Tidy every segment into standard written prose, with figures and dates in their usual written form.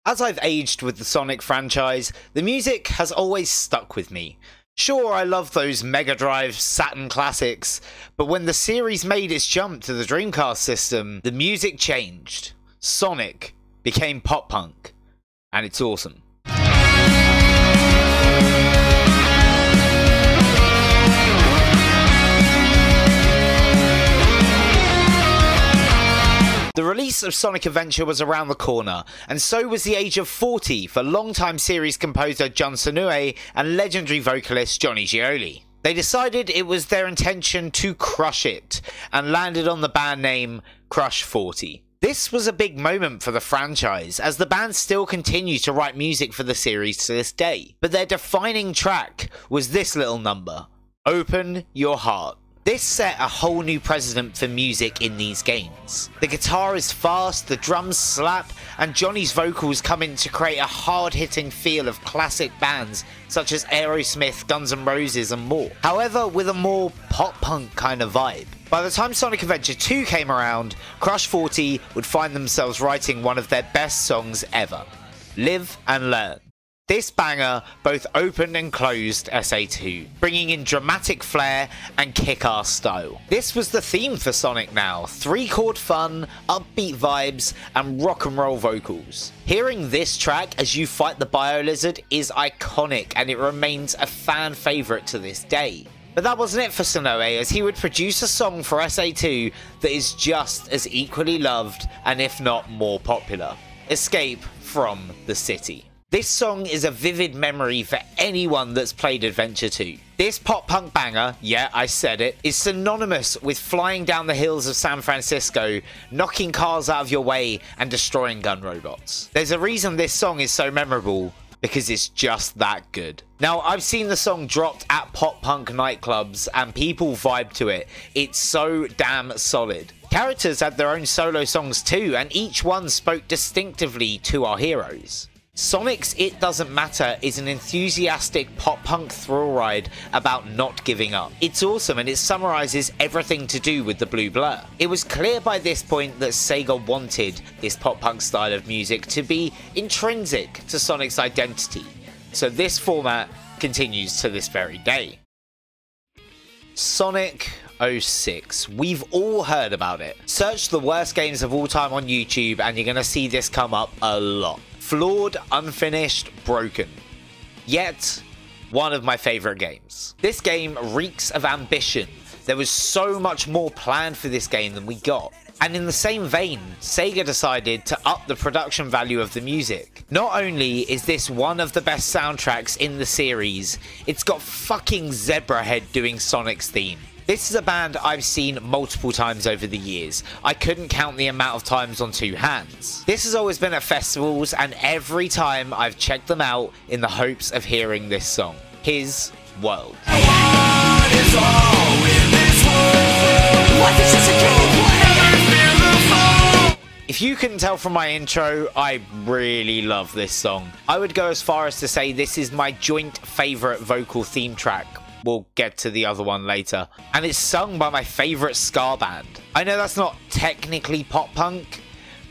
As I've aged with the Sonic franchise, the music has always stuck with me. Sure, I love those Mega Drive Saturn classics, but when the series made its jump to the Dreamcast system, the music changed. Sonic became pop punk, and it's awesome. The release of Sonic Adventure was around the corner, and so was the age of 40 for longtime series composer Jun Senoue and legendary vocalist Johnny Scioli. They decided it was their intention to crush it, and landed on the band name Crush 40. This was a big moment for the franchise, as the band still continue to write music for the series to this day. But their defining track was this little number, Open Your Heart. This set a whole new precedent for music in these games. The guitar is fast, the drums slap, and Johnny's vocals come in to create a hard-hitting feel of classic bands such as Aerosmith, Guns N' Roses and more. However, with a more pop-punk kind of vibe. By the time Sonic Adventure 2 came around, Crush 40 would find themselves writing one of their best songs ever, Live and Learn. This banger both opened and closed SA2, bringing in dramatic flair and kick-ass style. This was the theme for Sonic now, 3-chord fun, upbeat vibes, and rock and roll vocals. Hearing this track as you fight the Bio-Lizard is iconic, and it remains a fan favourite to this day. But that wasn't it for Senoue, as he would produce a song for SA2 that is just as equally loved, and if not more popular. Escape from the City. This song is a vivid memory for anyone that's played Adventure 2. This pop-punk banger, yeah, I said it, is synonymous with flying down the hills of San Francisco, knocking cars out of your way, and destroying gun robots. There's a reason this song is so memorable, because it's just that good. Now, I've seen the song dropped at pop-punk nightclubs, and people vibe to it. It's so damn solid. Characters had their own solo songs too, and each one spoke distinctively to our heroes. Sonic's It Doesn't Matter is an enthusiastic pop-punk thrill ride about not giving up. It's awesome, and it summarises everything to do with the Blue Blur. It was clear by this point that Sega wanted this pop-punk style of music to be intrinsic to Sonic's identity, so this format continues to this very day. Sonic 06. We've all heard about it. Search the worst games of all time on YouTube and you're gonna see this come up a lot. Flawed, unfinished, broken. Yet, one of my favourite games. This game reeks of ambition. There was so much more planned for this game than we got. And in the same vein, Sega decided to up the production value of the music. Not only is this one of the best soundtracks in the series, it's got fucking Zebrahead doing Sonic's theme. This is a band I've seen multiple times over the years. I couldn't count the amount of times on two hands. This has always been at festivals, and every time I've checked them out in the hopes of hearing this song. His World. What is all in this world? What is this a game? If you couldn't tell from my intro, I really love this song. I would go as far as to say this is my joint favourite vocal theme track. We'll get to the other one later. And it's sung by my favourite ska band. I know that's not technically pop punk,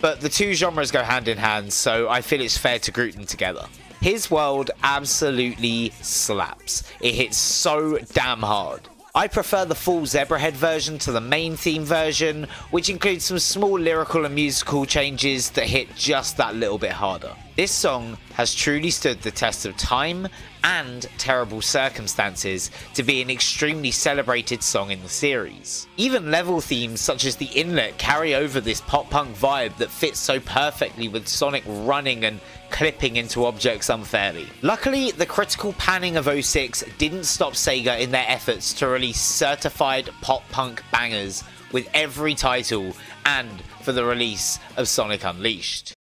but the two genres go hand in hand, so I feel it's fair to group them together. His World absolutely slaps. It hits so damn hard. I prefer the full Zebrahead version to the main theme version, which includes some small lyrical and musical changes that hit just that little bit harder. This song has truly stood the test of time and terrible circumstances to be an extremely celebrated song in the series. Even level themes such as the Inlet carry over this pop-punk vibe that fits so perfectly with Sonic running and clipping into objects unfairly. Luckily, the critical panning of 06 didn't stop Sega in their efforts to release certified pop-punk bangers with every title and for the release of Sonic Unleashed.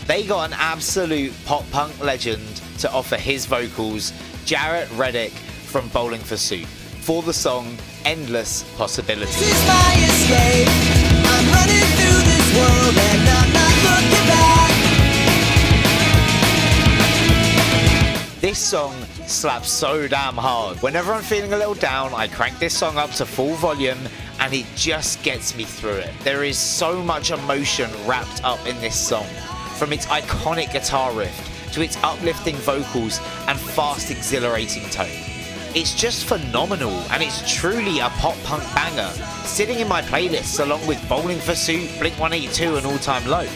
They got an absolute pop-punk legend to offer his vocals, Jarrett Reddick from Bowling for Soup, for the song Endless Possibilities. This is my escape. I'm running through this world and I'm not looking back. This This song slaps so damn hard. Whenever I'm feeling a little down, I crank this song up to full volume and it just gets me through it. There is so much emotion wrapped up in this song, from its iconic guitar riff to its uplifting vocals and fast, exhilarating tone. It's just phenomenal, and it's truly a pop-punk banger, sitting in my playlists along with Bowling for Soup, Blink-182 and All Time Low.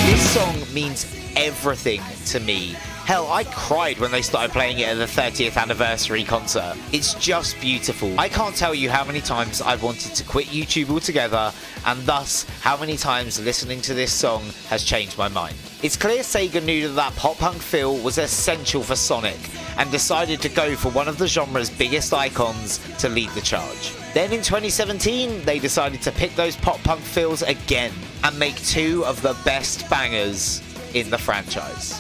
This song means everything to me. Hell, I cried when they started playing it at the 30th anniversary concert. It's just beautiful. I can't tell you how many times I've wanted to quit YouTube altogether, and thus how many times listening to this song has changed my mind. It's clear Sega knew that pop-punk feel was essential for Sonic, and decided to go for one of the genre's biggest icons to lead the charge. Then in 2017, they decided to pick those pop-punk feels again, and make two of the best bangers in the franchise.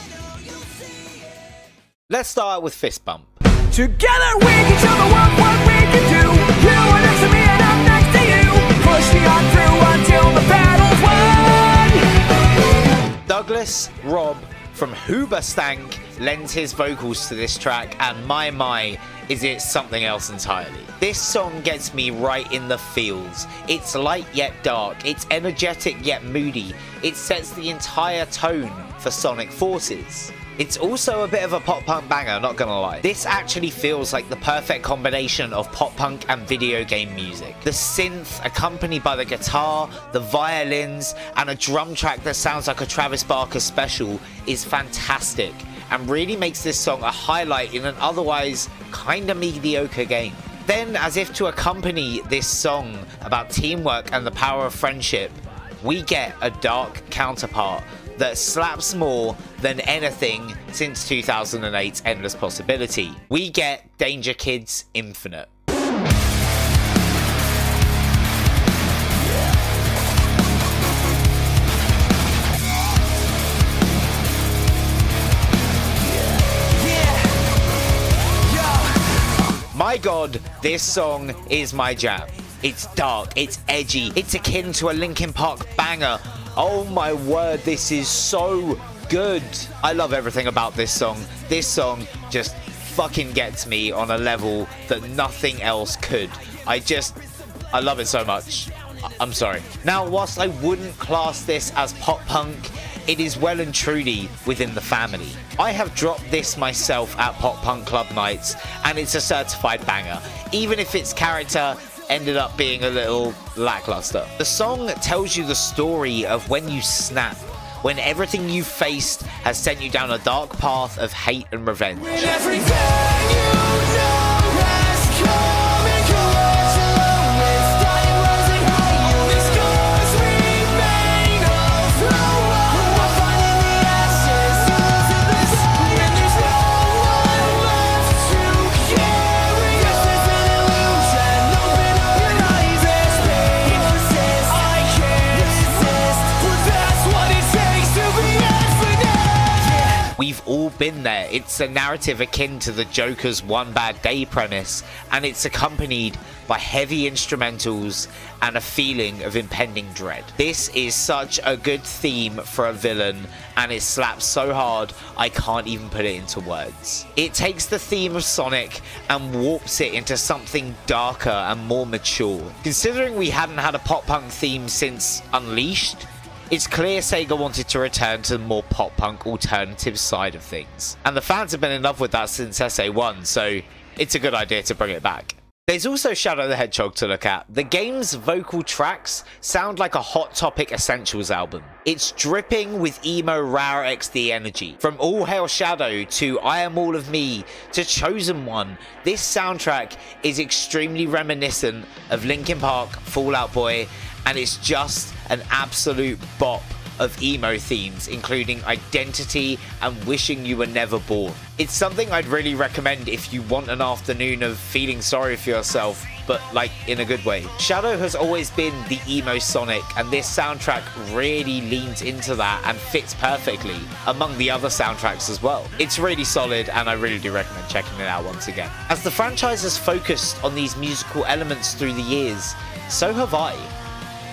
Let's start with Fist Bump. Together we can show the world what we can do. You are next to me and I'm next to you. Push me on through until the battle's won. Douglas Robb from Hoobastank lends his vocals to this track, and my, is it something else entirely. This song gets me right in the feels. It's light yet dark, it's energetic yet moody, it sets the entire tone for Sonic Forces. It's also a bit of a pop-punk banger, not gonna lie. This actually feels like the perfect combination of pop-punk and video game music. The synth, accompanied by the guitar, the violins, and a drum track that sounds like a Travis Barker special is fantastic, and really makes this song a highlight in an otherwise kinda mediocre game. Then, as if to accompany this song about teamwork and the power of friendship, we get a dark counterpart that slaps more than anything since 2008's Endless Possibility. We get Danger Kids Infinite. My god, this song is my jam. It's dark, it's edgy, it's akin to a Linkin Park banger. Oh my word, this is so good. I love everything about this song. This song just fucking gets me on a level that nothing else could. I love it so much. I'm sorry. Now, whilst I wouldn't class this as pop punk, it is well and truly within the family. I have dropped this myself at pop punk club nights, and it's a certified banger, even if its character ended up being a little lackluster. The song tells you the story of when you snap, when everything you've faced has sent you down a dark path of hate and revenge. When everything you know has come and gone, it's dying, rising high, only scars remain of the world. We're finding the ashes to the sun, and there's no one left to carry. This is an illusion. Open up your eyes, there's pain. I can't resist, but that's what it takes to be infinite. We've all been there. It's a narrative akin to the Joker's One Bad Day premise, and it's accompanied by heavy instrumentals and a feeling of impending dread. This is such a good theme for a villain, and it slaps so hard I can't even put it into words. It takes the theme of Sonic and warps it into something darker and more mature. Considering we hadn't had a pop-punk theme since Unleashed, it's clear Sega wanted to return to the more pop-punk alternative side of things. And the fans have been in love with that since SA1, so it's a good idea to bring it back. There's also Shadow the Hedgehog to look at. The game's vocal tracks sound like a Hot Topic Essentials album. It's dripping with emo Rare XD energy. From All Hail Shadow to I Am All of Me to Chosen One, this soundtrack is extremely reminiscent of Linkin Park, Fall Out Boy, and it's just an absolute bop of emo themes, including Identity and Wishing You Were Never Born. It's something I'd really recommend if you want an afternoon of feeling sorry for yourself but like in a good way. Shadow has always been the emo Sonic, and this soundtrack really leans into that and fits perfectly among the other soundtracks as well. It's really solid, and I really do recommend checking it out once again. As the franchise has focused on these musical elements through the years, so have I.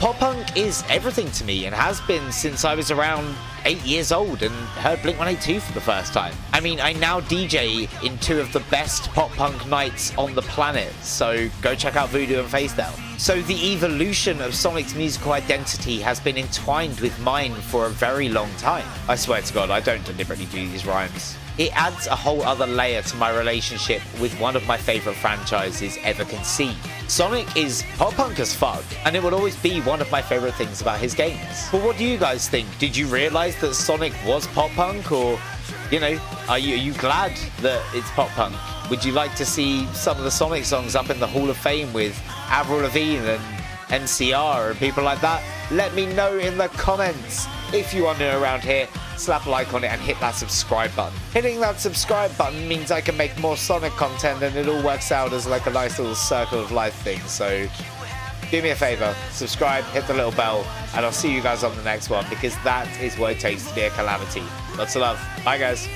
Pop punk is everything to me and has been since I was around 8 years old and heard Blink-182 for the first time. I mean, I now DJ in 2 of the best pop punk nights on the planet, so go check out Voodoo and Facedown. So the evolution of Sonic's musical identity has been entwined with mine for a very long time. I swear to God, I don't deliberately do these rhymes. It adds a whole other layer to my relationship with one of my favourite franchises ever conceived. Sonic is pop punk as fuck, and it will always be one of my favourite things about his games. But what do you guys think? Did you realise that Sonic was pop punk, or, you know, are you glad that it's pop punk? Would you like to see some of the Sonic songs up in the Hall of Fame with Avril Lavigne and NCR and people like that? Let me know in the comments. If you are new around here, slap a like on it and hit that subscribe button. Hitting that subscribe button means I can make more Sonic content, and it all works out as like a nice little circle of life thing. So do me a favour, subscribe, hit the little bell, and I'll see you guys on the next one, because that is what it takes to be a calamity. Lots of love. Bye guys.